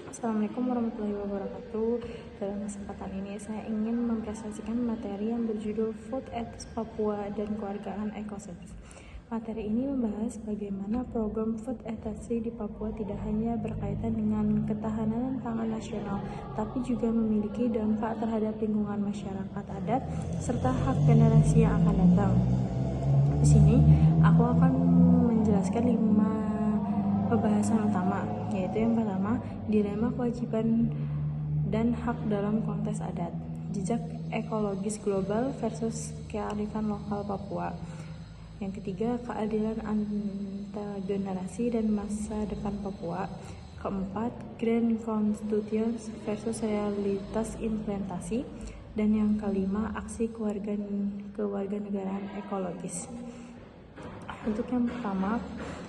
Assalamualaikum warahmatullahi wabarakatuh. Dalam kesempatan ini saya ingin mempresentasikan materi yang berjudul Food Ethics Papua dan Kewargaan Ekosistem. Materi ini membahas bagaimana program food ethics di Papua tidak hanya berkaitan dengan ketahanan pangan nasional, tapi juga memiliki dampak terhadap lingkungan masyarakat adat serta hak generasi yang akan datang. Di sini aku akan menjelaskan 5 pembahasan utama, yaitu yang pertama, dilema kewajiban dan hak dalam konteks adat, jejak ekologis global versus kearifan lokal Papua. Yang ketiga, keadilan antar generasi dan masa depan Papua. Keempat, Grand Constitutions versus realitas implementasi. Dan yang kelima, aksi kewarganegaraan ekologis. Untuk yang pertama,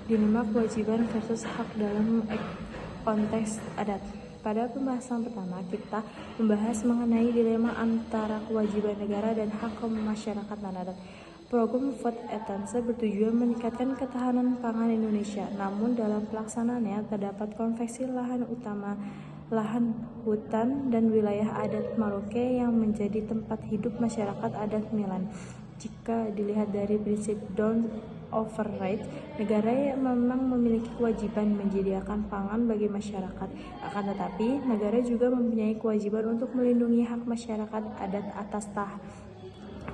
dilema kewajiban versus hak dalam konteks adat. Pada pembahasan pertama, kita membahas mengenai dilema antara kewajiban negara dan hak masyarakat dan adat. Program Food Ethics bertujuan meningkatkan ketahanan pangan Indonesia, namun dalam pelaksanaannya terdapat konflik lahan utama, lahan hutan dan wilayah adat Merauke yang menjadi tempat hidup masyarakat adat Milan. Jika dilihat dari prinsip don't override, negara yang memang memiliki kewajiban menyediakan pangan bagi masyarakat. Akan tetapi, negara juga mempunyai kewajiban untuk melindungi hak masyarakat adat atas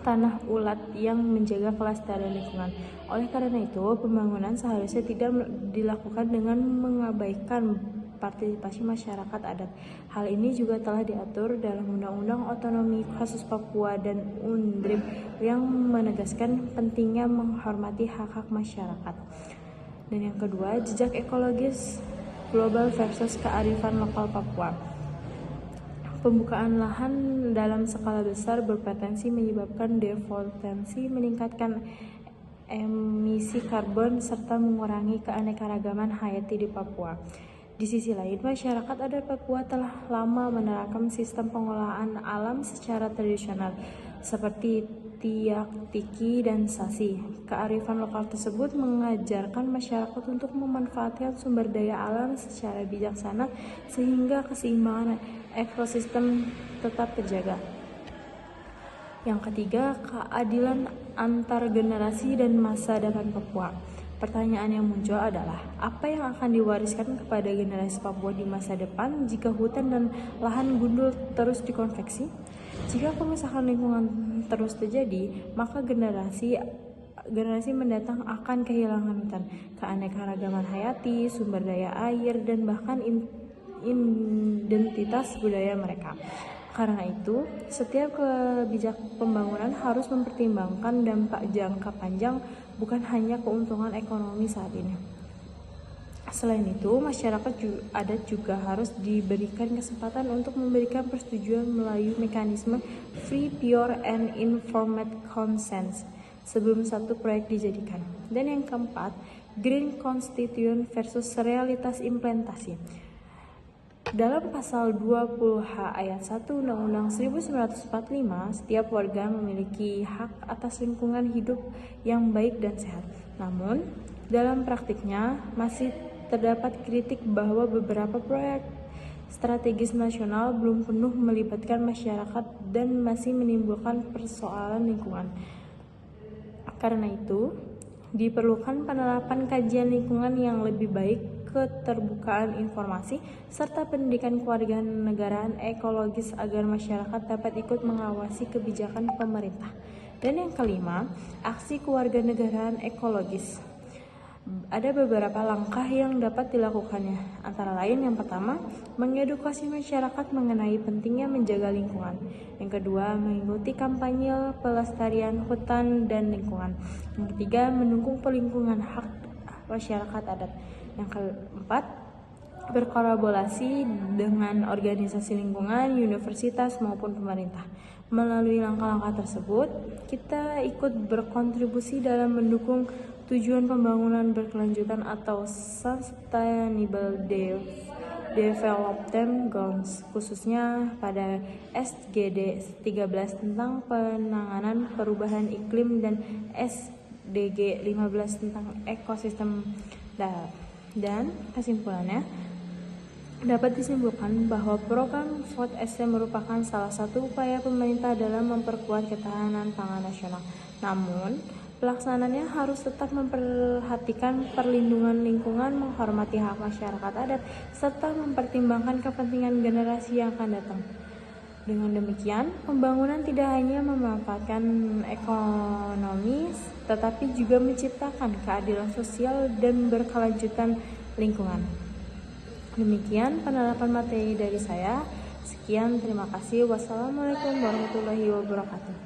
tanah ulat yang menjaga kelestarian lingkungan. Oleh karena itu, pembangunan seharusnya tidak dilakukan dengan mengabaikan partisipasi masyarakat adat. Hal ini juga telah diatur dalam Undang-Undang Otonomi Khusus Papua dan UNDRIP yang menegaskan pentingnya menghormati hak-hak masyarakat. Dan yang kedua, jejak ekologis global versus kearifan lokal Papua. Pembukaan lahan dalam skala besar berpotensi menyebabkan deforestasi, meningkatkan emisi karbon, serta mengurangi keanekaragaman hayati di Papua. Di sisi lain, masyarakat adat Papua telah lama menerapkan sistem pengolahan alam secara tradisional, seperti tiak, tiki, dan sasi. Kearifan lokal tersebut mengajarkan masyarakat untuk memanfaatkan sumber daya alam secara bijaksana sehingga keseimbangan ekosistem tetap terjaga. Yang ketiga, keadilan antar generasi dan masa depan Papua. Pertanyaan yang muncul adalah, apa yang akan diwariskan kepada generasi Papua di masa depan jika hutan dan lahan gundul terus dikonveksi? Jika pengrusakan lingkungan terus terjadi, maka generasi mendatang akan kehilangan hutan, keanekaragaman hayati, sumber daya air, dan bahkan identitas budaya mereka. Karena itu, setiap kebijakan pembangunan harus mempertimbangkan dampak jangka panjang, bukan hanya keuntungan ekonomi saat ini. Selain itu, masyarakat adat juga harus diberikan kesempatan untuk memberikan persetujuan melalui mekanisme free, pure, and informed consent sebelum satu proyek dijadikan. Dan yang keempat, Green Constitution versus realitas implementasi. Dalam pasal 20H ayat 1 Undang-Undang 1945, setiap warga memiliki hak atas lingkungan hidup yang baik dan sehat. Namun, dalam praktiknya masih terdapat kritik bahwa beberapa proyek strategis nasional belum penuh melibatkan masyarakat dan masih menimbulkan persoalan lingkungan. Karena itu, diperlukan penerapan kajian lingkungan yang lebih baik, keterbukaan informasi, serta pendidikan kewarganegaraan ekologis agar masyarakat dapat ikut mengawasi kebijakan pemerintah. Dan yang kelima, aksi kewarganegaraan ekologis. Ada beberapa langkah yang dapat dilakukannya, antara lain yang pertama, mengedukasi masyarakat mengenai pentingnya menjaga lingkungan. Yang kedua, mengikuti kampanye pelestarian hutan dan lingkungan. Yang ketiga, mendukung pelindungan hak masyarakat adat. Yang keempat, berkolaborasi dengan organisasi lingkungan, universitas maupun pemerintah. Melalui langkah-langkah tersebut, kita ikut berkontribusi dalam mendukung tujuan pembangunan berkelanjutan atau Sustainable Development Goals, khususnya pada SDG 13 tentang penanganan perubahan iklim dan SDG 15 tentang ekosistem darat. Dan kesimpulannya, Dapat disimpulkan bahwa program Food Estate merupakan salah satu upaya pemerintah dalam memperkuat ketahanan pangan nasional. Namun, pelaksanaannya harus tetap memperhatikan perlindungan lingkungan, menghormati hak masyarakat adat, serta mempertimbangkan kepentingan generasi yang akan datang. Dengan demikian, pembangunan tidak hanya memanfaatkan ekonomi, tetapi juga menciptakan keadilan sosial dan berkelanjutan lingkungan. Demikian penerapan materi dari saya. Sekian, terima kasih. Wassalamualaikum warahmatullahi wabarakatuh.